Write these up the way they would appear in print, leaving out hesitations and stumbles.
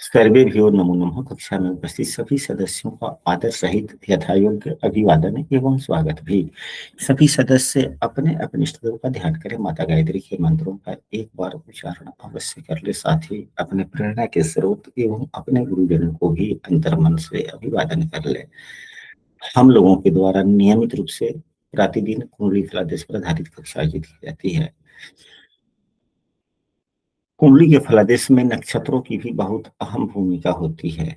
सर्वेभ्यो नमो नमः। कक्षा में उपस्थित सभी सदस्यों का आदर सहित यथायोग्य अभिवादन एवं स्वागत भी। सभी सदस्य अपने अपने इष्ट देव का ध्यान करें। माता गायत्री के मंत्रों का एक बार उच्चारण अवश्य कर ले। साथ ही अपने प्रेरणा के स्रोत एवं अपने गुरुजनों को भी अंतर्मन से अभिवादन कर ले। हम लोगों के द्वारा नियमित रूप से प्रतिदिन कुंडली फलादेश पर आधारित कक्षा आयोजित की जाती है। कुंडली के फलादेश में नक्षत्रों की भी बहुत अहम भूमिका होती है।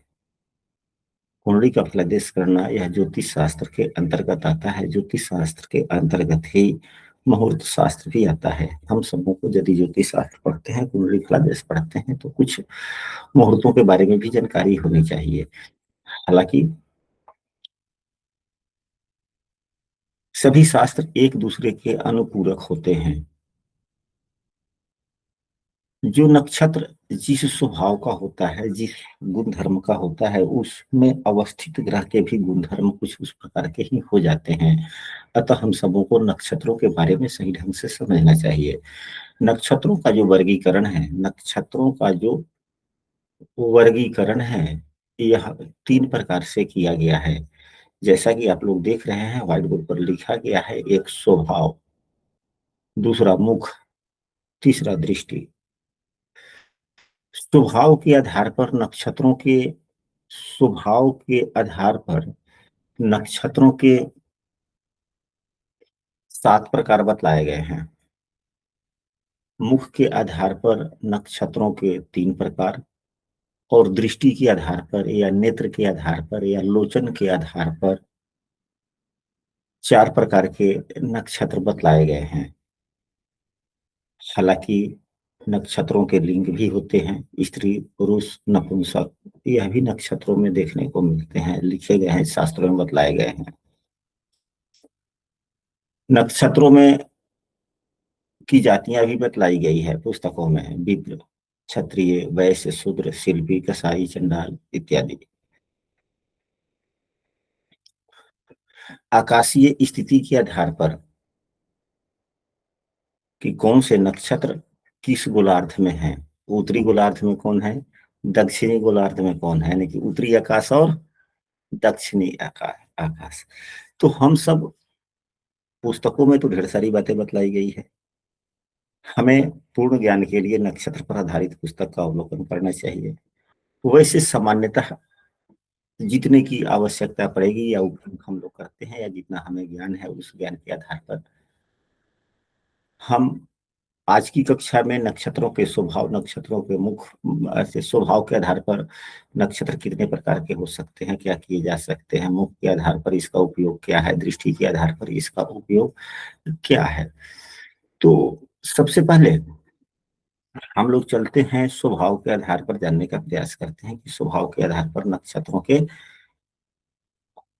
कुंडली का फलादेश करना यह ज्योतिष शास्त्र के अंतर्गत आता है। ज्योतिष शास्त्र के अंतर्गत ही मुहूर्त शास्त्र भी आता है। हम सबों को यदि ज्योतिष शास्त्र पढ़ते हैं, कुंडली फलादेश पढ़ते हैं, तो कुछ मुहूर्तों के बारे में भी जानकारी होनी चाहिए। हालांकि सभी शास्त्र एक दूसरे के अनुपूरक होते हैं। जो नक्षत्र जिस स्वभाव का होता है, जिस गुण धर्म का होता है, उसमें अवस्थित ग्रह के भी गुण धर्म कुछ उस प्रकार के ही हो जाते हैं। अतः हम सबों को नक्षत्रों के बारे में सही ढंग से समझना चाहिए। नक्षत्रों का जो वर्गीकरण है, नक्षत्रों का जो वर्गीकरण है, यह 3 प्रकार से किया गया है। जैसा कि आप लोग देख रहे हैं, व्हाइट बोर्ड पर लिखा गया है। एक स्वभाव, दूसरा मुख, तीसरा दृष्टि। स्वभाव के आधार पर नक्षत्रों के स्वभाव के आधार पर नक्षत्रों के 7 प्रकार बतलाए गए हैं। मुख के आधार पर नक्षत्रों के 3 प्रकार, और दृष्टि के आधार पर या नेत्र के आधार पर या लोचन के आधार पर 4 प्रकार के नक्षत्र बतलाए गए हैं। हालांकि नक्षत्रों के लिंग भी होते हैं, स्त्री, पुरुष, नपुंसक। यह भी नक्षत्रों में देखने को मिलते हैं, लिखे गए हैं, शास्त्रों में बतलाए गए हैं। नक्षत्रों में की जातियां भी बतलाई गई है पुस्तकों में। विप्र, क्षत्रिय, वैश्य, शूद्र, शिल्पी, कसाई, चंडाल इत्यादि। आकाशीय स्थिति के आधार पर कि कौन से नक्षत्र किस गोलार्ध में है, उत्तरी गोलार्ध में कौन है, दक्षिणी गोलार्ध में कौन है, यानी कि उत्तरी आकाश और दक्षिणी आकाश। तो हम सब पुस्तकों में तो ढेर सारी बातें बतलाई गई है। हमें पूर्ण ज्ञान के लिए नक्षत्र पर आधारित पुस्तक का अवलोकन करना चाहिए। वैसे सामान्यतः जितने की आवश्यकता पड़ेगी या उपयोग हम लोग करते हैं, या जितना हमें ज्ञान है, उस ज्ञान के आधार पर हम आज की कक्षा में नक्षत्रों के स्वभाव, नक्षत्रों के मुख, ऐसे स्वभाव के आधार पर नक्षत्र कितने प्रकार के हो सकते हैं, क्या किए जा सकते हैं, मुख के आधार पर इसका उपयोग क्या है, दृष्टि के आधार पर इसका उपयोग क्या है। तो सबसे पहले हम लोग चलते हैं स्वभाव के आधार पर, जानने का प्रयास करते हैं कि स्वभाव के आधार पर नक्षत्रों के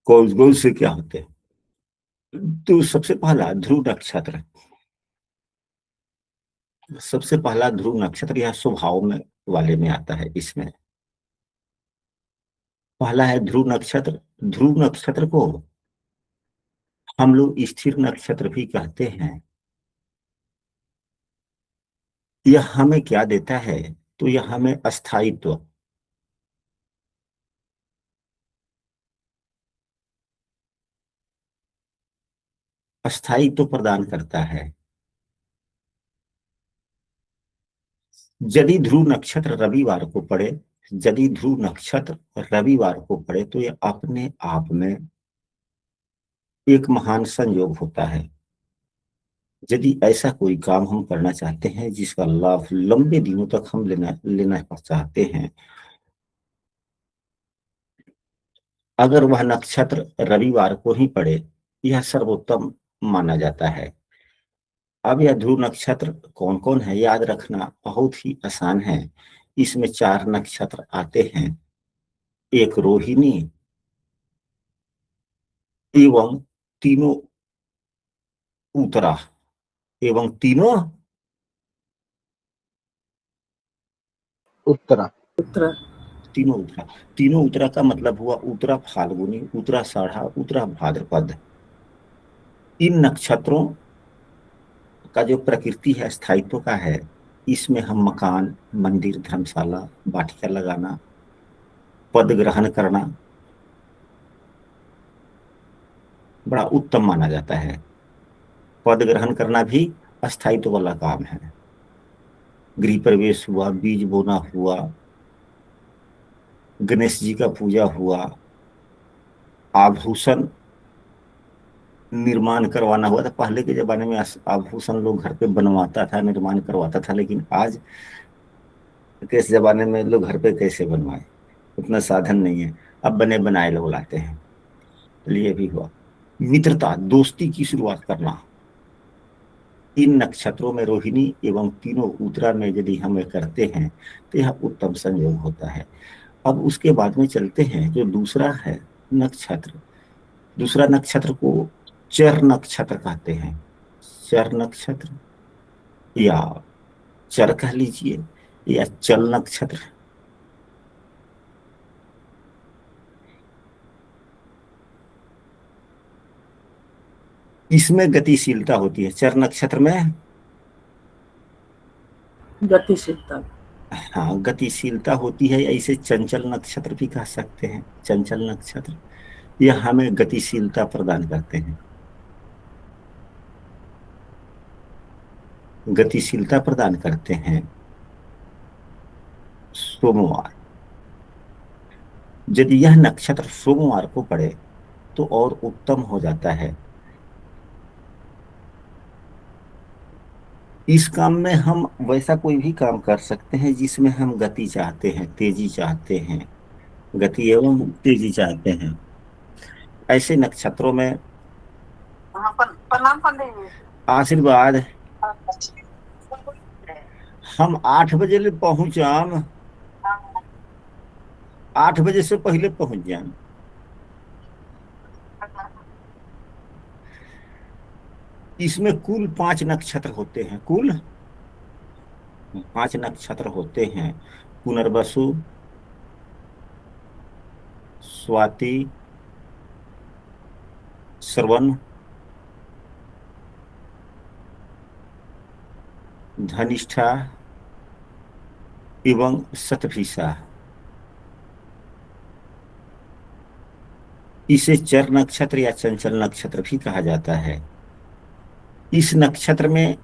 कौन कौन से क्या होते हैं। तो सबसे पहला ध्रुव नक्षत्र। सबसे पहला ध्रुव नक्षत्र यह स्वभाव में वाले में आता है। इसमें पहला है ध्रुव नक्षत्र। ध्रुव नक्षत्र को हम लोग स्थिर नक्षत्र भी कहते हैं। यह हमें क्या देता है, तो यह हमें अस्थायित्व, अस्थायित्व प्रदान करता है। यदि ध्रुव नक्षत्र रविवार को पड़े, यदि ध्रुव नक्षत्र रविवार को पड़े, तो यह अपने आप में एक महान संयोग होता है। यदि ऐसा कोई काम हम करना चाहते हैं जिसका लाभ लंबे दिनों तक हम लेना लेना चाहते हैं, अगर वह नक्षत्र रविवार को ही पड़े, यह सर्वोत्तम माना जाता है। अब यह ध्रुव नक्षत्र कौन कौन है, याद रखना बहुत ही आसान है। इसमें 4 नक्षत्र आते हैं। एक रोहिणी एवं तीनों उत्तरा एवं तीनों उत्तरा। तीनों उत्तरा। तीनों उत्तरा का मतलब हुआ उत्तरा फाल्गुनी, उत्तरा साढ़ा, उत्तरा भाद्रपद। इन नक्षत्रों का जो प्रकृति है स्थायित्व का है, इसमें हम मकान, मंदिर, धर्मशाला, वाटिका लगाना पद ग्रहण करना बड़ा उत्तम माना जाता है। पद ग्रहण करना भी अस्थायित्व वाला काम है। गृह प्रवेश हुआ, बीज बोना हुआ, गणेश जी का पूजा हुआ, आभूषण निर्माण करवाना हुआ था। पहले के जमाने में आभूषण लोग घर पे बनवाता था, निर्माण करवाता था, लेकिन आज के इस जमाने में लोग घर पे कैसे बनवाए, उतना साधन नहीं है। अब बने बनाए लोग लाते हैं। चलिए, भी हुआ। मित्रता, दोस्ती की शुरुआत करना। इन नक्षत्रों में रोहिणी एवं तीनों उत्तरा में यदि हम करते हैं तो यह उत्तम संयोग होता है। अब उसके बाद में चलते हैं, जो दूसरा है नक्षत्र, दूसरा नक्षत्र को चर नक्षत्र कहते हैं। चर नक्षत्र या चर कह लीजिए, या चल नक्षत्र। इसमें गतिशीलता होती है। चर नक्षत्र में गतिशीलता, हाँ गतिशीलता होती है, या इसे चंचल नक्षत्र भी कह सकते हैं। चंचल नक्षत्र यह हमें गतिशीलता प्रदान करते हैं, गतिशीलता प्रदान करते हैं। सोमवार, यदि यह नक्षत्र सोमवार को पड़े तो और उत्तम हो जाता है। इस काम में हम वैसा कोई भी काम कर सकते हैं जिसमें हम गति चाहते हैं, तेजी चाहते हैं, गति एवं तेजी चाहते हैं। ऐसे नक्षत्रों में प्रणाम पंडित जी। आशीर्वाद, हम 8 बजे ले पहुंचाम, 8 बजे से पहले पहुंच जाए। इसमें कुल 5 नक्षत्र होते हैं, कुल 5 नक्षत्र होते हैं। पुनर्वसु, स्वाति, श्रवण, धनिष्ठा एवं शतभिषा। इसे चर नक्षत्र या चंचल नक्षत्र भी कहा जाता है। इस नक्षत्र में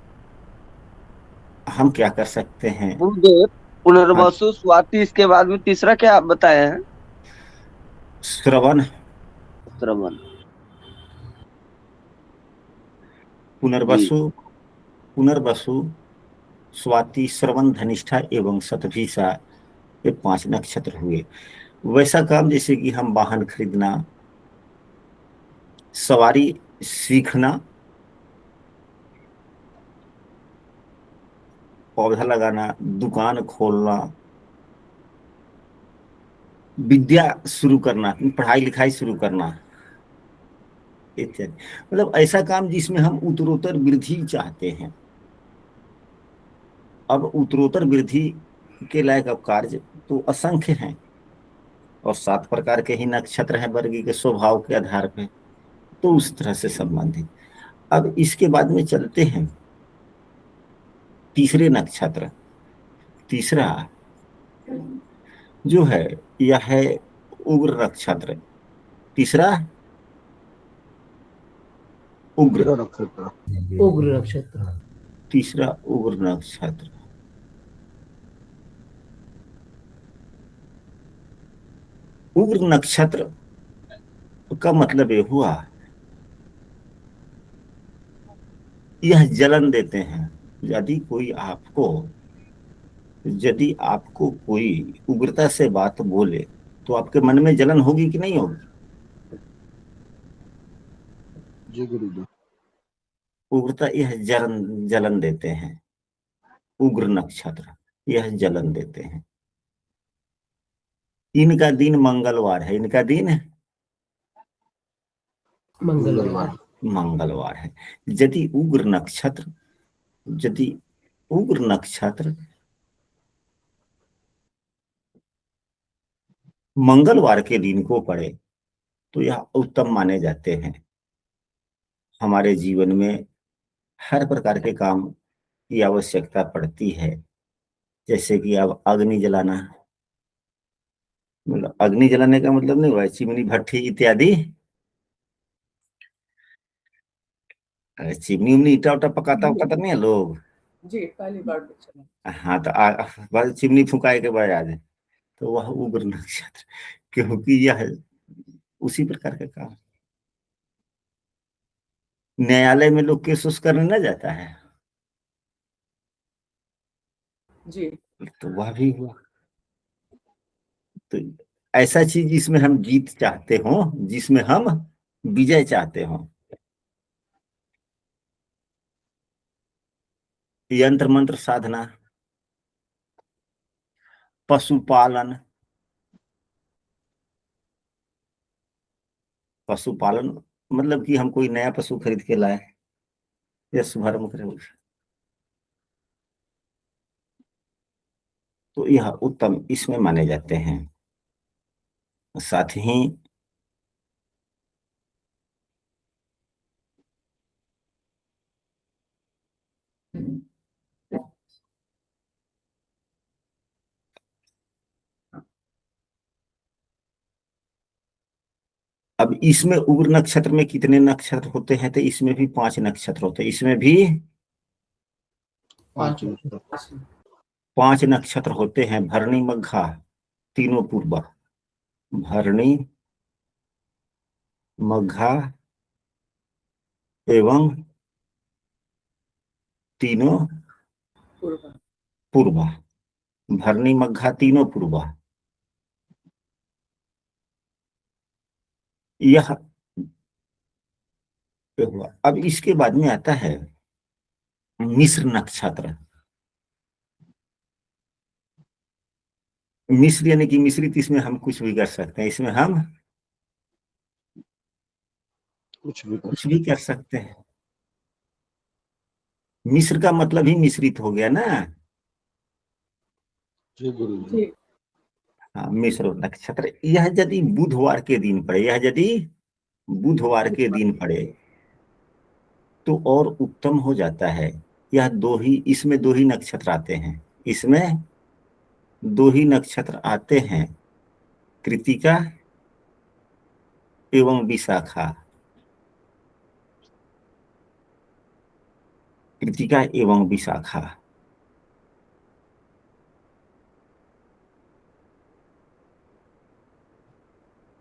हम क्या कर सकते हैं? गुरुदेव, हाँ, पुनर्वसु स्वाति, इसके बाद में तीसरा क्या आप बताए हैं? श्रवण, श्रवण। जी। पुनर्वसु, पुनर्वसु, स्वाति, श्रवण, धनिष्ठा एवं शतभिषा, ये 5 नक्षत्र हुए। वैसा काम जैसे कि हम वाहन खरीदना, सवारी सीखना, पौधा लगाना, दुकान खोलना, विद्या शुरू करना, पढ़ाई लिखाई शुरू करना इत्यादि। मतलब ऐसा काम जिसमें हम उत्तरोत्तर वृद्धि चाहते हैं। अब उत्तरोत्तर वृद्धि के लायक अब कार्य तो असंख्य हैं, और 7 प्रकार के ही नक्षत्र हैं वर्गीय के स्वभाव के आधार पे, तो उस तरह से संबंधित। अब इसके बाद में चलते हैं तीसरे नक्षत्र। तीसरा जो है यह है उग्र नक्षत्र। तीसरा उग्र, नक्षत्र। उग्र नक्षत्र। तीसरा उग्र नक्षत्र। उग्र नक्षत्र का मतलब ये हुआ, यह जलन देते हैं। यदि कोई आपको, यदि आपको कोई उग्रता से बात बोले तो आपके मन में जलन होगी कि नहीं होगी? जी गुरुदेव। उग्रता, यह जलन, जलन देते हैं। उग्र नक्षत्र यह जलन देते हैं। इनका दिन मंगलवार है, इनका दिन मंगलवार। मंगलवार है। यदि उग्र नक्षत्र, यदि उग्र नक्षत्र मंगलवार के दिन को पड़े तो यह उत्तम माने जाते हैं। हमारे जीवन में हर प्रकार के काम की आवश्यकता पड़ती है, जैसे कि अब अग्नि जलाना, मतलब अग्नि जलाने का मतलब नहीं हुआ चिमनी भट्ठी इत्यादि। चिमनी उमनी ईटा उटा पकाता उकाता नहीं है लोग। जी पहली बार में चला। हाँ तो बस चिमनी फुकाए के बाद आ जाए तो वह उग्र नक्षत्र, क्योंकि यह उसी प्रकार का काम। न्यायालय में लोग केस उस करने न जाता है, जी तो वह भी हुआ। तो ऐसा चीज जिसमें हम जीत चाहते हो, जिसमें हम विजय चाहते हो। यंत्र मंत्र साधना, पशुपालन। पशुपालन मतलब कि हम कोई नया पशु खरीद के लाए या शुभारंभ करें, तो यह उत्तम इसमें माने जाते हैं। साथ ही अब इसमें उग्र नक्षत्र में कितने नक्षत्र होते हैं, तो इसमें भी 5 नक्षत्र होते हैं। इसमें भी 5 5 नक्षत्र होते हैं। भरणी मघा तीनों पूर्वा, भरणी मघा एवं तीनों पूर्वा। पूर्वा। भरणी मघा तीनों पूर्वा। यह हुआ। अब इसके बाद में आता है मिश्र नक्षत्र। मिश्र यानी कि मिश्रित, इसमें हम कुछ भी कर सकते हैं। इसमें हम कुछ भी कर सकते हैं। मिश्र का मतलब ही मिश्रित हो गया ना। जी गुरु जी। जी हाँ, मिश्र नक्षत्र। यह यदि बुधवार के दिन पड़े, यह यदि बुधवार के दिन पड़े तो और उत्तम हो जाता है। यह दो ही, इसमें 2 ही नक्षत्र आते हैं। इसमें 2 ही नक्षत्र आते हैं, कृतिका एवं विशाखा। कृतिका एवं विशाखा।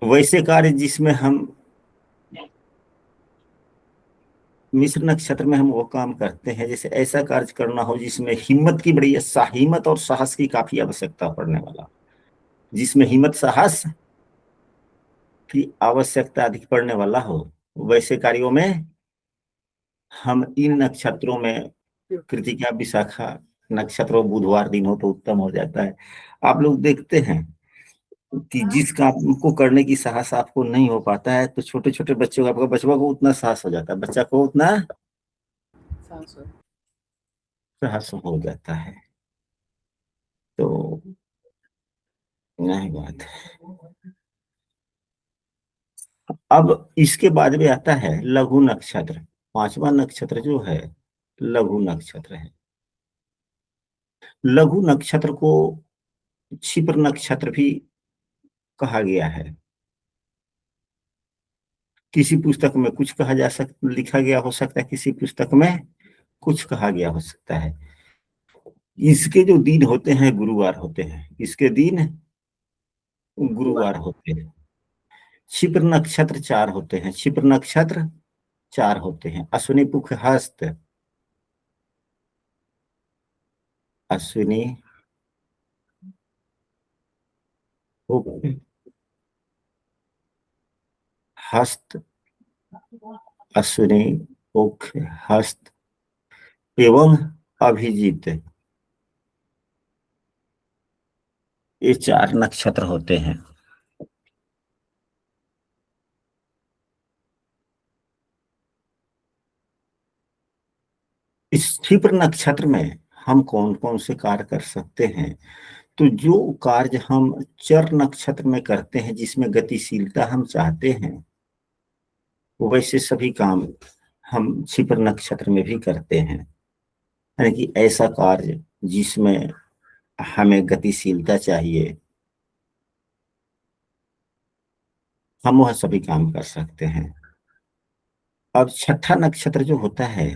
वैसे कार्य जिसमें हम मिश्र नक्षत्र में हम वो काम करते हैं, जैसे ऐसा कार्य करना हो जिसमें हिम्मत की बड़ी, हिम्मत और साहस की काफी आवश्यकता पड़ने वाला, जिसमें हिम्मत साहस की आवश्यकता अधिक पड़ने वाला हो, वैसे कार्यों में हम इन नक्षत्रों में कृतिका विशाखा नक्षत्र बुधवार दिन हो तो उत्तम हो जाता है। आप लोग देखते हैं कि जिस काम को करने की साहस आपको नहीं हो पाता है, तो छोटे छोटे बच्चों का, आपका बचवा को उतना साहस हो जाता है, बच्चा को उतना साहस हो जाता है। तो नहीं बात है। अब इसके बाद में आता है लघु नक्षत्र। 5वां नक्षत्र जो है लघु नक्षत्र है। लघु नक्षत्र को क्षिप्र नक्षत्र भी कहा गया है। किसी पुस्तक में कुछ कहा जा सकता, लिखा गया हो सकता है, किसी पुस्तक में कुछ कहा गया हो सकता है। इसके जो दिन होते हैं गुरुवार होते हैं। इसके दिन गुरुवार होते हैं। क्षिप्र नक्षत्र 4 होते हैं। क्षिप्र नक्षत्र 4 होते हैं। अश्विनी पुख हस्त, अश्विनी पुख हस्त, अश्विनी पुख हस्त एवं अभिजीत, ये 4 नक्षत्र होते हैं। इस क्षिप्र नक्षत्र में हम कौन कौन से कार्य कर सकते हैं, तो जो कार्य हम चर नक्षत्र में करते हैं, जिसमें गतिशीलता हम चाहते हैं, वैसे सभी काम हम क्षिप्र नक्षत्र में भी करते हैं। यानी कि ऐसा कार्य जिसमें हमें गतिशीलता चाहिए, हम वह सभी काम कर सकते हैं। अब छठा नक्षत्र जो होता है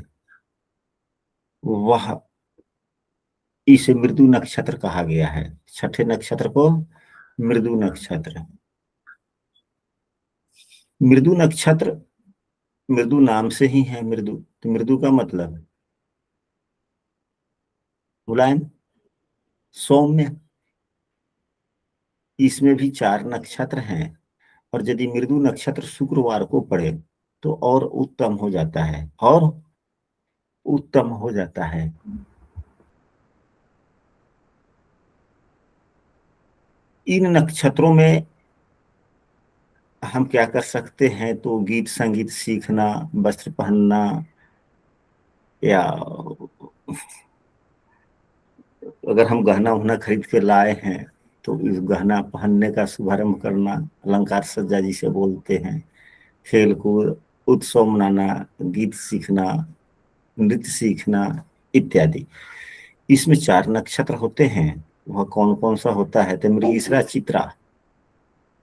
वह, इसे मृदु नक्षत्र कहा गया है। छठे नक्षत्र को मृदु नक्षत्र। मृदु नक्षत्र, मृदु नाम से ही है मृदु, तो मृदु का मतलब मुलायम, सौम्य। इसमें भी 4 नक्षत्र हैं, और यदि मृदु नक्षत्र शुक्रवार को पड़े तो और उत्तम हो जाता है, और उत्तम हो जाता है। इन नक्षत्रों में हम क्या कर सकते हैं, तो गीत संगीत सीखना, वस्त्र पहनना, या अगर हम गहना उहना खरीद के लाए हैं तो इस गहना पहनने का शुभारंभ करना, अलंकार सज्जा जिसे बोलते हैं, खेल कूद, उत्सव मनाना, गीत सीखना, नृत्य सीखना इत्यादि। इसमें 4 नक्षत्र होते हैं। वह कौन कौन सा होता है, तो मृगीश्रा, चित्रा,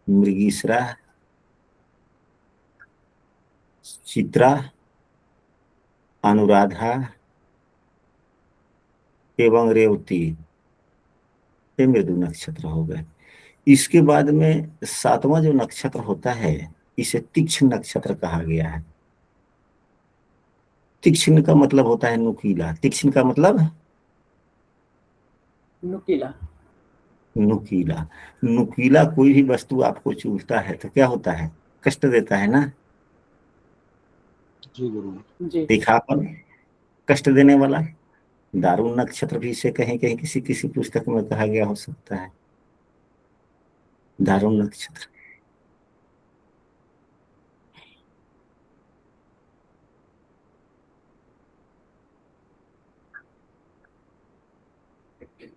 मृगीश्रा, चित्रा, अनुराधा एवं रेवती, ये मृदु नक्षत्र हो गए। इसके बाद में 7वां जो नक्षत्र होता है, इसे तीक्ष्ण नक्षत्र कहा गया है। तीक्ष्ण का मतलब होता है नुकीला। तीक्ष्ण का मतलब नुकीला। नुकीला। नुकीला कोई भी वस्तु आपको चुभता है तो क्या होता है, कष्ट देता है ना। जी गुरु जी। तीखापन, कष्ट देने वाला। दारुण नक्षत्र भी इसे कहीं कहीं किसी किसी पुस्तक में कहा गया हो सकता है, दारुण नक्षत्र।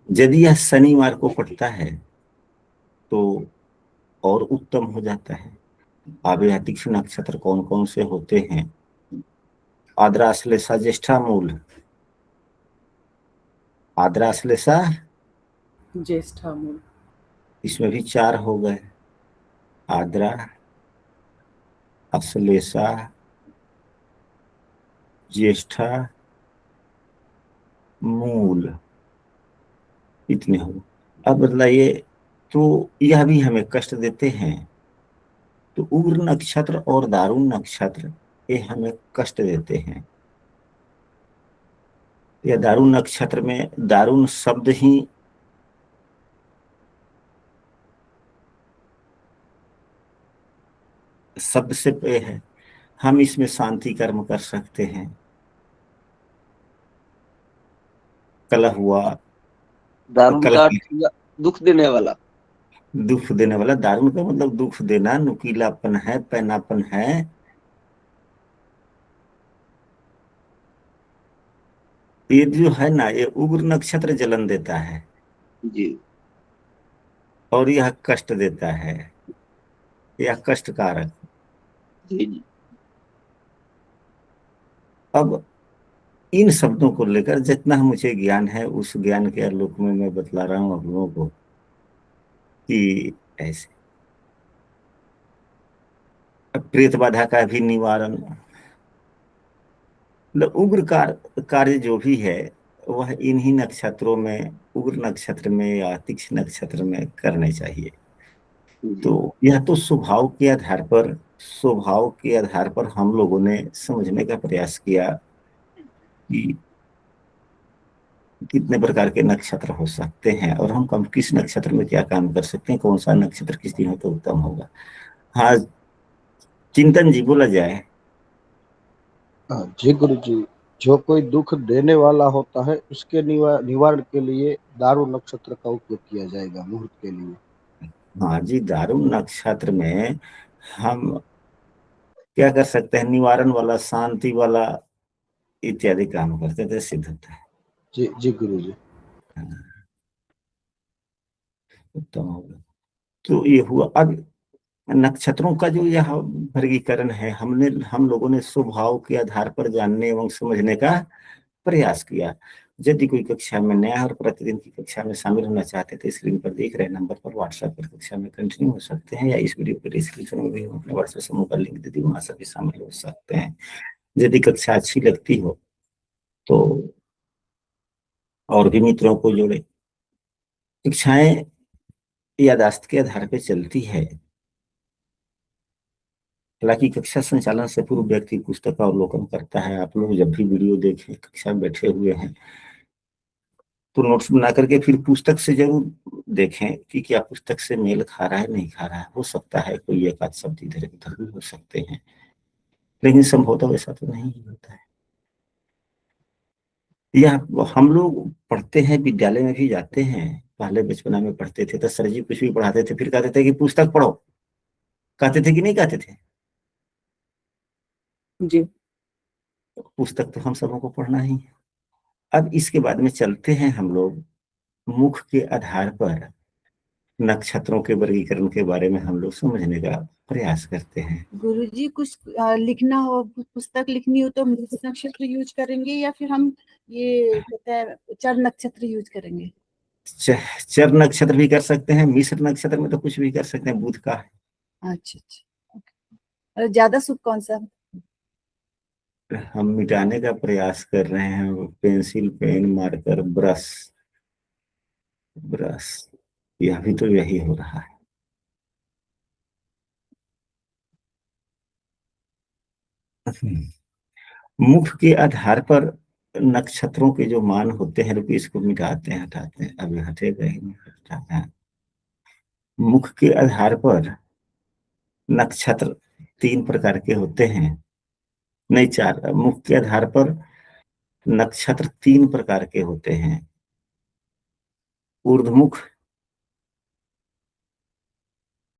यदि यह शनिवार को पड़ता है तो और उत्तम हो जाता है। अब यह तीक्ष्ण नक्षत्र कौन कौन से होते हैं, आद्राश्लेषा, ज्येष्ठा, मूल। आद्राश्लेषा, ज्येष्ठा मूल। इसमें भी 4 हो गए, आद्रा, अश्लेषा, ज्येष्ठा, मूल, इतने हो। अब बताइए, तो यह भी हमें कष्ट देते हैं। तो उग्र नक्षत्र और दारुण नक्षत्र ये हमें कष्ट देते हैं। या दारुण नक्षत्र में दारुण शब्द ही शब्द से पे है। हम इसमें शांति कर्म कर सकते हैं। कलह हुआ, दारुण कलह, का अर्थ हुआ दुख देने वाला। दुख देने वाला। दारुण का मतलब दुख देना, नुकीलापन है, पैनापन है। ये जो है ना, ये उग्र नक्षत्र जलन देता है जी और यह कष्ट देता है, यह कष्ट कारक। जी जी। अब इन शब्दों को लेकर जितना मुझे ज्ञान है, उस ज्ञान के आलोक में मैं बतला रहा हूँ आप लोगों को कि ऐसे प्रेत बाधा का भी निवारण, मतलब उग्र कार्य जो भी है वह इन्हीं नक्षत्रों में, उग्र नक्षत्र में या तीक्ष्ण नक्षत्र में करने चाहिए। जी तो यह तो स्वभाव के आधार पर हम लोगों ने समझने का प्रयास किया कि कितने प्रकार के नक्षत्र हो सकते हैं, और हम किस नक्षत्र में क्या काम कर सकते हैं, कौन सा नक्षत्र किस दिन हो तो उत्तम होगा। हाँ, चिंतन जी बोला जाए। जी गुरु जी, जो कोई दुख देने वाला होता है उसके निवारण के लिए दारू नक्षत्र का उपयोग किया जाएगा मुहूर्त के लिए। हाँ जी, दारुण नक्षत्र में हम क्या कर सकते हैं, निवारण वाला, शांति वाला इत्यादि काम करते थे, सिद्ध होता है। जी जी गुरु जी। हाँ, उत्तम होगा। तो ये हुआ। अब नक्षत्रों का जो यह वर्गीकरण है, हम लोगों ने स्वभाव के आधार पर जानने एवं समझने का प्रयास किया। यदि कोई कक्षा में नया और प्रतिदिन की कक्षा में शामिल होना चाहते तो स्क्रीन पर दिख रहे नंबर पर व्हाट्सएप पर कक्षा में कंटिन्यू हो सकते हैं, या इस वीडियो के डिस्क्रिप्शन में भी अपने व्हाट्सएप समूह का लिंक दे दी, वहां से भी शामिल हो सकते हैं। यदि कक्षा अच्छी लगती हो तो और भी मित्रों को जोड़े। कक्षाएं याददाश्त के आधार पर चलती है। हालांकि कक्षा संचालन से पूर्व व्यक्ति पुस्तक का अवलोकन करता है। आप लोग जब भी वीडियो देखें, कक्षा में बैठे हुए हैं, तो नोट्स बना करके फिर पुस्तक से जरूर देखें कि क्या पुस्तक से मेल खा रहा है, नहीं खा रहा है। हो सकता है कोई एक आध शब्द इधर उधर भी हो सकते हैं, लेकिन संभवतः वैसा तो नहीं होता है। यह हम लोग पढ़ते हैं, विद्यालय में भी जाते हैं। पहले बचपना में पढ़ते थे तो सर जी कुछ भी पढ़ाते थे, फिर कहते थे कि पुस्तक पढ़ो। कहते थे कि नहीं कहते थे? जी। पुस्तक तो हम सबों को पढ़ना ही है। अब इसके बाद में चलते हैं हम लोग मुख के आधार पर नक्षत्रों के वर्गीकरण के बारे में हम लोग समझने का प्रयास करते हैं। गुरुजी कुछ लिखना हो, पुस्तक लिखनी हो तो मृग नक्षत्र यूज करेंगे या फिर हम ये कहते हैं चर नक्षत्र यूज करेंगे? चर नक्षत्र भी कर सकते हैं, मिश्र नक्षत्र में तो कुछ भी कर सकते हैं, बुध का है। अच्छा अच्छा। और ज्यादा शुभ कौन सा? हम मिटाने का प्रयास कर रहे हैं। Pencil, pen, marker, brush, brush, यह भी तो यही हो रहा है। मुख के आधार पर नक्षत्रों के जो मान होते हैं, रुपये इसको मिटाते हैं, हटाते हैं, अभी हटेगा ही नहीं, हटाते हैं। मुख के आधार पर नक्षत्र 3 प्रकार के होते हैं, नहीं 4। मुख के आधार पर नक्षत्र 3 प्रकार के होते हैं। ऊर्ध्वमुख,